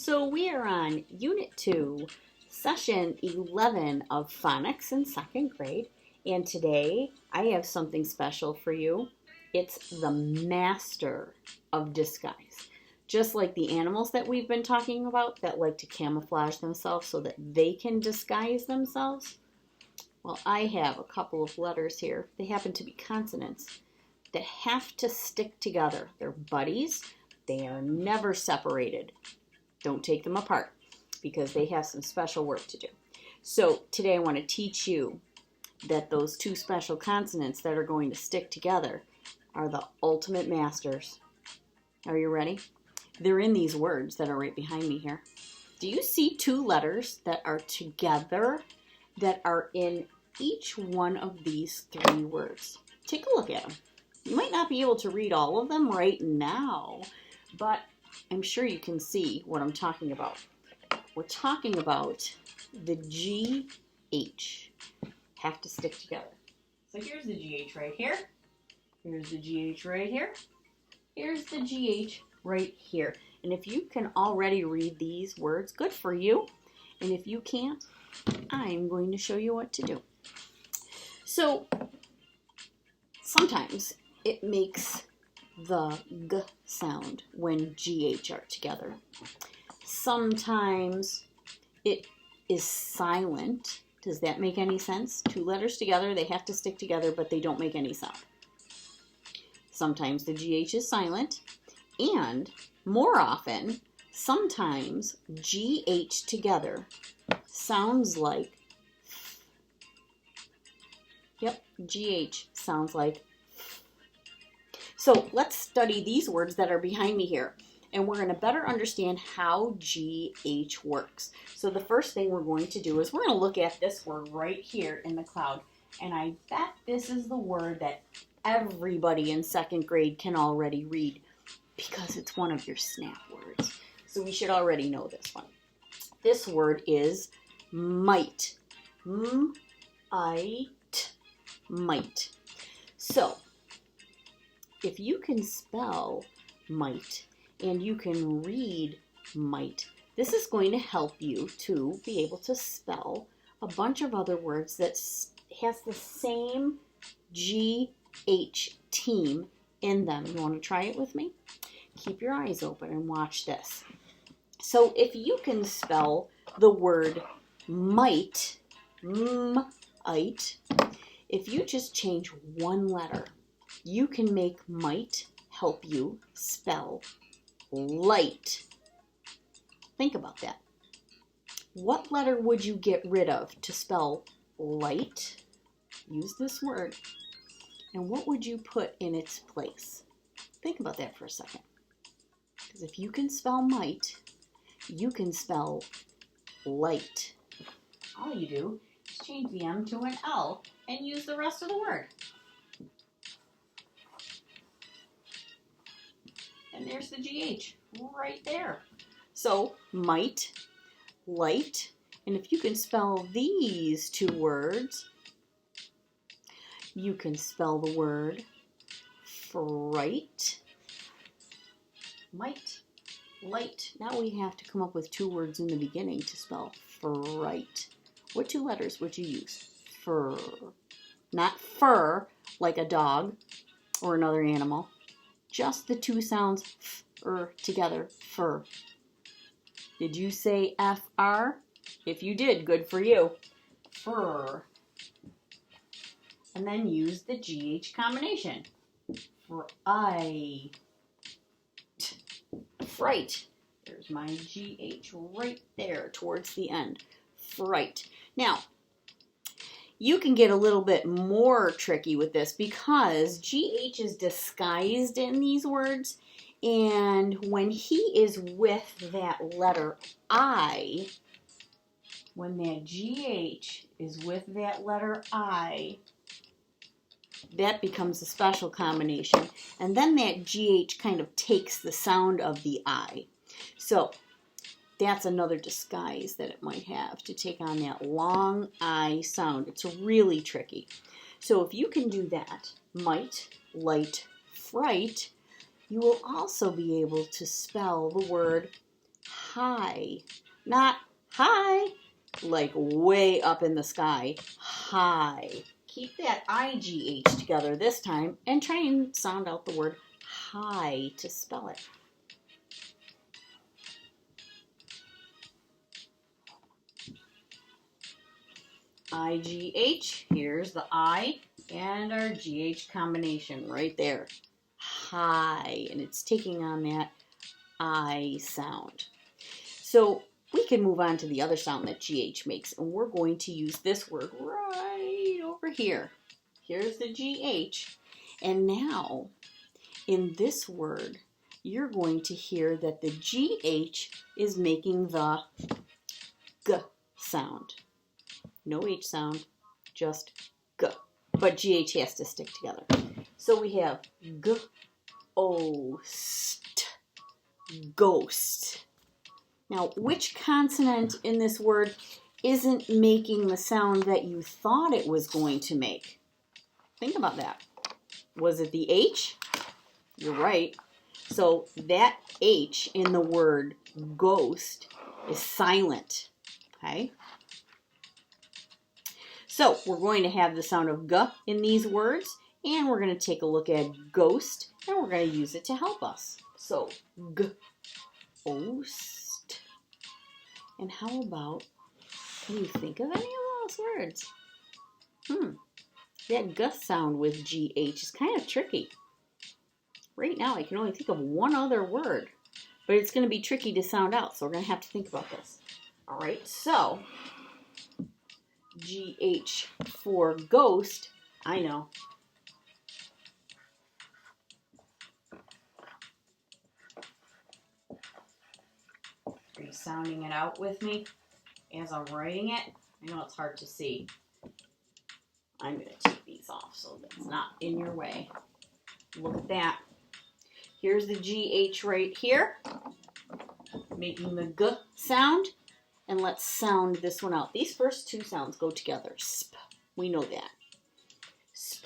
So we are on Unit 2, Session 11 of Phonics in 2nd grade. And today I have something special for you. It's the master of disguise. Just like the animals that we've been talking about that like to camouflage themselves so that they can disguise themselves. Well, I have a couple of letters here. They happen to be consonants that have to stick together. They're buddies. They are never separated. Don't take them apart because they have some special work to do. So today I want to teach you that those two special consonants that are going to stick together are the ultimate masters. Are you ready? They're in these words that are right behind me here. Do you see two letters that are together that are in each one of these three words? Take a look at them. You might not be able to read all of them right now, but I'm sure you can see what I'm talking about. We're talking about the GH. Have to stick together. So here's the GH right here. Here's the GH right here. Here's the GH right here. And if you can already read these words, good for you. And if you can't, I'm going to show you what to do. So sometimes it makes the G sound when GH are together. Sometimes it is silent. Does that make any sense? Two letters together, they have to stick together, but they don't make any sound. Sometimes the GH is silent, and more often, sometimes GH together sounds like, yep, GH sounds like. So let's study these words that are behind me here, and we're going to better understand how GH works. So the first thing we're going to do is we're going to look at this word right here in the cloud, and I bet this is the word that everybody in 2nd grade can already read because it's one of your snap words. So we should already know this one. This word is might. M-I-T, might. So if you can spell might and you can read might, this is going to help you to be able to spell a bunch of other words that has the same GH team in them. You want to try it with me? Keep your eyes open and watch this. So if you can spell the word might, might, if you just change one letter, you can make might help you spell light. Think about that. What letter would you get rid of to spell light? Use this word. And what would you put in its place? Think about that for a second. Because if you can spell might, you can spell light. All you do is change the M to an L and use the rest of the word. And there's the GH right there. So might, light, and if you can spell these two words, you can spell the word fright. Might, light. Now we have to come up with two words in the beginning to spell fright. What two letters would you use? Fur. Not fur, like a dog or another animal. Just the two sounds f-er together, fur. Did you say F-R? If you did, good for you. Fur. And then use the GH combination. Fright. Fright. There's my GH right there towards the end. Fright. Now, you can get a little bit more tricky with this because GH is disguised in these words, and when he is with that letter I, when that GH is with that letter I, that becomes a special combination, and then that GH kind of takes the sound of the I. So that's another disguise that it might have to take on that long I sound. It's really tricky. So if you can do that, might, light, fright, you will also be able to spell the word high. Not high, like way up in the sky. High. Keep that IGH together this time and try and sound out the word high to spell it. IGH, here's the I and our GH combination right there. High, and it's taking on that I sound. So we can move on to the other sound that GH makes, and we're going to use this word right over here. Here's the GH, and now in this word, you're going to hear that the GH is making the G sound. No H sound, just G. But GH has to stick together. So we have G-O-st, ghost. Now, which consonant in this word isn't making the sound that you thought it was going to make? Think about that. Was it the H? You're right. So that H in the word ghost is silent. Okay? So we're going to have the sound of G in these words, and we're going to take a look at ghost, and we're going to use it to help us. So G-ost. And how about, can you think of any of those words? That G sound with GH is kind of tricky. Right now I can only think of one other word, but it's going to be tricky to sound out, so we're going to have to think about this. All right, so GH for ghost, I know. Are you sounding it out with me as I'm writing it? I know it's hard to see. I'm going to take these off so that it's not in your way. Look at that. Here's the GH right here, making the G sound. And let's sound this one out. These first two sounds go together. Sp. We know that. Sp.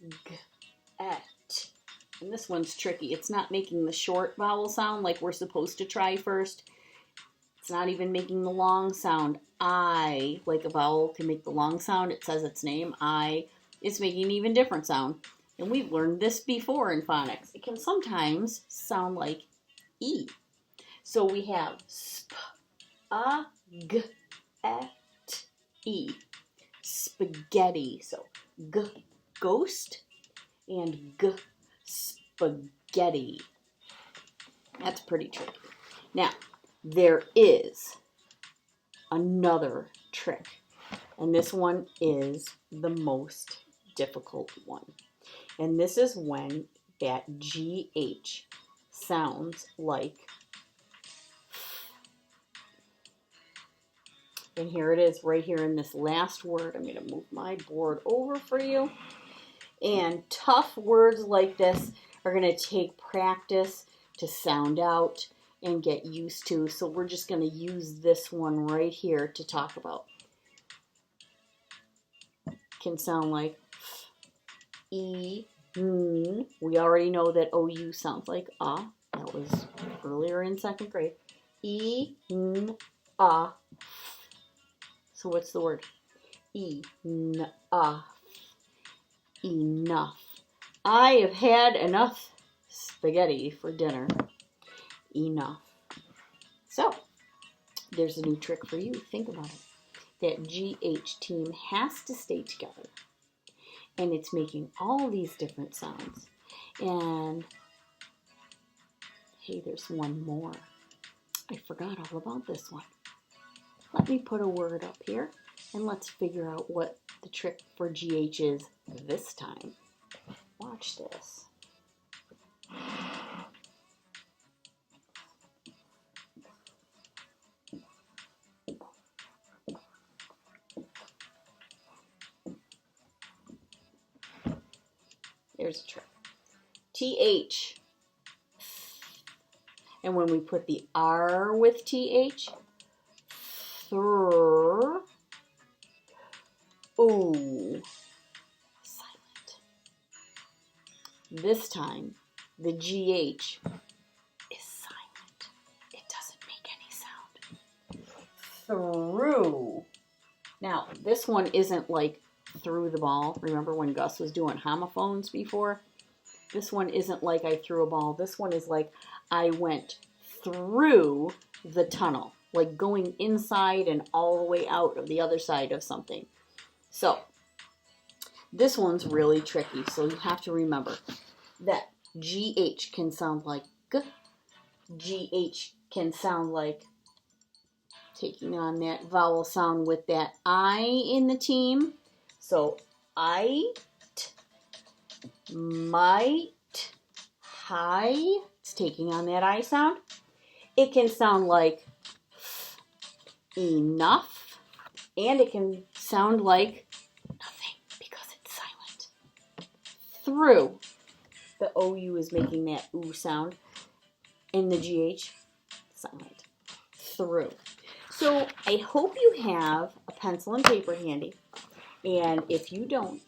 G. Et. And this one's tricky. It's not making the short vowel sound like we're supposed to try first. It's not even making the long sound. I, like a vowel can make the long sound. It says its name. I. It's making an even different sound. And we've learned this before in phonics. It can sometimes sound like E. So we have sp. G, et, E. Spaghetti. So G, ghost, and G, spaghetti. That's pretty tricky. Now, there is another trick, and this one is the most difficult one. And this is when that GH sounds like, and here it is right here in this last word. I'm going to move my board over for you. And tough words like this are going to take practice to sound out and get used to. So we're just going to use this one right here to talk about. Can sound like E, N. We already know that OU sounds like ah. That was earlier in second grade. E, N, ah. So what's the word? Enough. Enough. I have had enough spaghetti for dinner. Enough. So, there's a new trick for you. Think about it. That GH team has to stay together. And it's making all these different sounds. And, hey, there's one more. I forgot all about this one. Let me put a word up here, and let's figure out what the trick for GH is this time. Watch this. There's a trick. TH. And when we put the R with TH, ooh, silent. This time, the GH is silent. It doesn't through. Now, this one isn't like through the ball. Remember when Gus was doing homophones before? This one isn't like I threw a ball. This one is like I went through the tunnel, like going inside and all the way out of the other side of something. So this one's really tricky. So you have to remember that GH can sound like G. GH can sound like taking on that vowel sound with that I in the team. So I, might, high. It's taking on that I sound. It can sound like enough, and it can sound like nothing because it's silent. Through. The OU is making that oo sound. In the GH, silent. Through. So I hope you have a pencil and paper handy. And if you don't,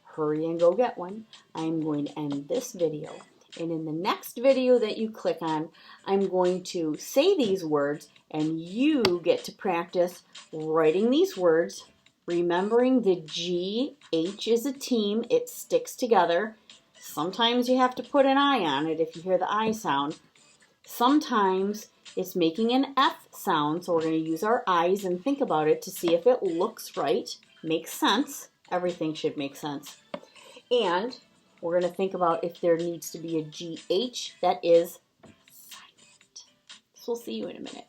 hurry and go get one. I'm going to end this video. And in the next video that you click on, I'm going to say these words, and you get to practice writing these words, remembering the GH is a team. It sticks together. Sometimes you have to put an I on it if you hear the I sound. Sometimes it's making an F sound, so we're going to use our eyes and think about it to see if it looks right, makes sense. Everything should make sense. And we're going to think about if there needs to be a GH that is silent. So we'll see you in a minute.